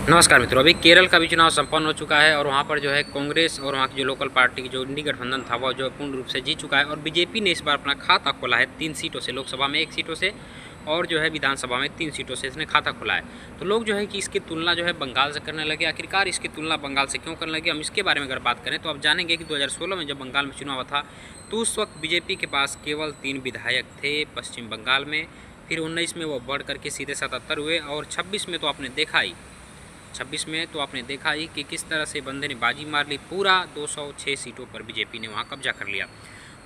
नमस्कार मित्रों, अभी केरल का भी चुनाव संपन्न हो चुका है और वहाँ पर जो है कांग्रेस और वहाँ की जो लोकल पार्टी की जो इंडी गठबंधन था वो जो पूर्ण रूप से जीत चुका है और बीजेपी ने इस बार अपना खाता खोला है 3 सीटों से, लोकसभा में 1 सीटों से और जो है विधानसभा में 3 सीटों से इसने खाता खोला है। तो लोग जो है कि इसकी तुलना जो है बंगाल से करने लगे। आखिरकार इसकी तुलना बंगाल से क्यों करने लगे, हम इसके बारे में अगर बात करें तो आप जानेंगे कि 2016 में जब बंगाल में चुनाव हुआ था तो उस वक्त बीजेपी के पास केवल 3 विधायक थे पश्चिम बंगाल में। फिर 19 में वो बढ़ करके सीधे 77 हुए और 26 में तो आपने देखा ही कि किस तरह से बंदे ने बाजी मार ली। पूरा 206 सीटों पर बीजेपी ने वहाँ कब्जा कर लिया।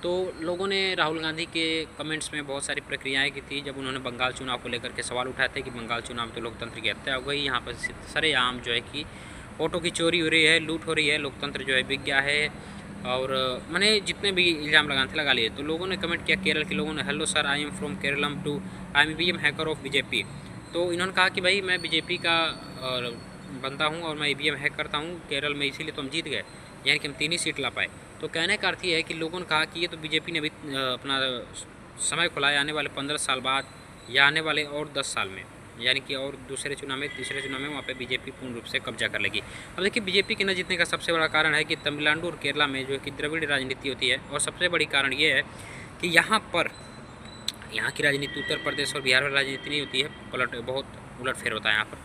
तो लोगों ने राहुल गांधी के कमेंट्स में बहुत सारी प्रक्रियाएं की थी जब उन्होंने बंगाल चुनाव को लेकर के सवाल उठाए थे कि बंगाल चुनाव में तो लोकतंत्र की हत्या हो गई, यहाँ पर सरेआम जो है कि वोटों की चोरी हो रही है, लूट हो रही है, लोकतंत्र जो है बिक गया है और मैंने जितने भी इल्ज़ाम लगाने थे लगा लिए। तो लोगों ने कमेंट किया, केरल के लोगों ने, hello sir, I am from Keralam too I am EVM hacker of BJP. तो इन्होंने कहा कि भाई मैं बीजेपी का बनता हूँ और मैं ईवीएम हैक करता हूँ केरल में, इसीलिए तो हम जीत गए, यानी कि हम 3 ही सीट ला पाए। तो कहने का अर्थ ये है कि लोगों ने कहा कि ये तो बीजेपी ने भी अपना समय खुला है आने वाले 15 साल बाद या आने वाले और 10 साल में, यानी कि और दूसरे चुनाव में, तीसरे चुनाव में वहाँ पे बीजेपी पूर्ण रूप से कब्जा कर लेगी। अब देखिए, बीजेपी के न जीतने का सबसे बड़ा कारण है कि तमिलनाडु और केरला में जो है कि द्रविड़ राजनीति होती है और सबसे बड़ी कारण ये है कि यहाँ की राजनीति उत्तर प्रदेश और बिहार में राजनीति नहीं होती है, बहुत उलटफेर होता है यहाँ पर।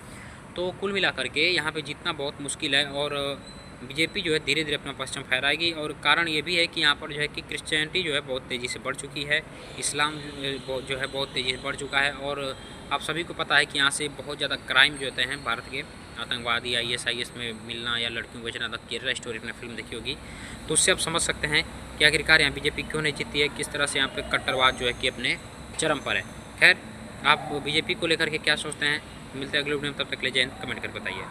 तो कुल मिलाकर के यहाँ पे जीतना बहुत मुश्किल है और बीजेपी जो है धीरे धीरे अपना परचम फहराएगी। और कारण ये भी है कि यहाँ पर जो है कि क्रिश्चियनिटी जो है बहुत तेज़ी से बढ़ चुकी है, इस्लाम जो है बहुत तेज़ी से बढ़ चुका है और आप सभी को पता है कि यहाँ से बहुत ज़्यादा क्राइम जो होते हैं भारत के, आतंकवादी IS में मिलना या लड़कियों को बेचना, द केरला स्टोरी अपने फिल्म देखी होगी, तो उससे आप समझ सकते हैं कि आखिरकार यहाँ बीजेपी क्यों नहीं जीतती है, किस तरह से यहाँ पर कट्टरवाद जो है कि अपने चरम पर है। खैर, आप बीजेपी को लेकर के क्या सोचते हैं? मिलते हैं अगले वीडियो में, तब तक ले जाए कमेंट कर बताइए।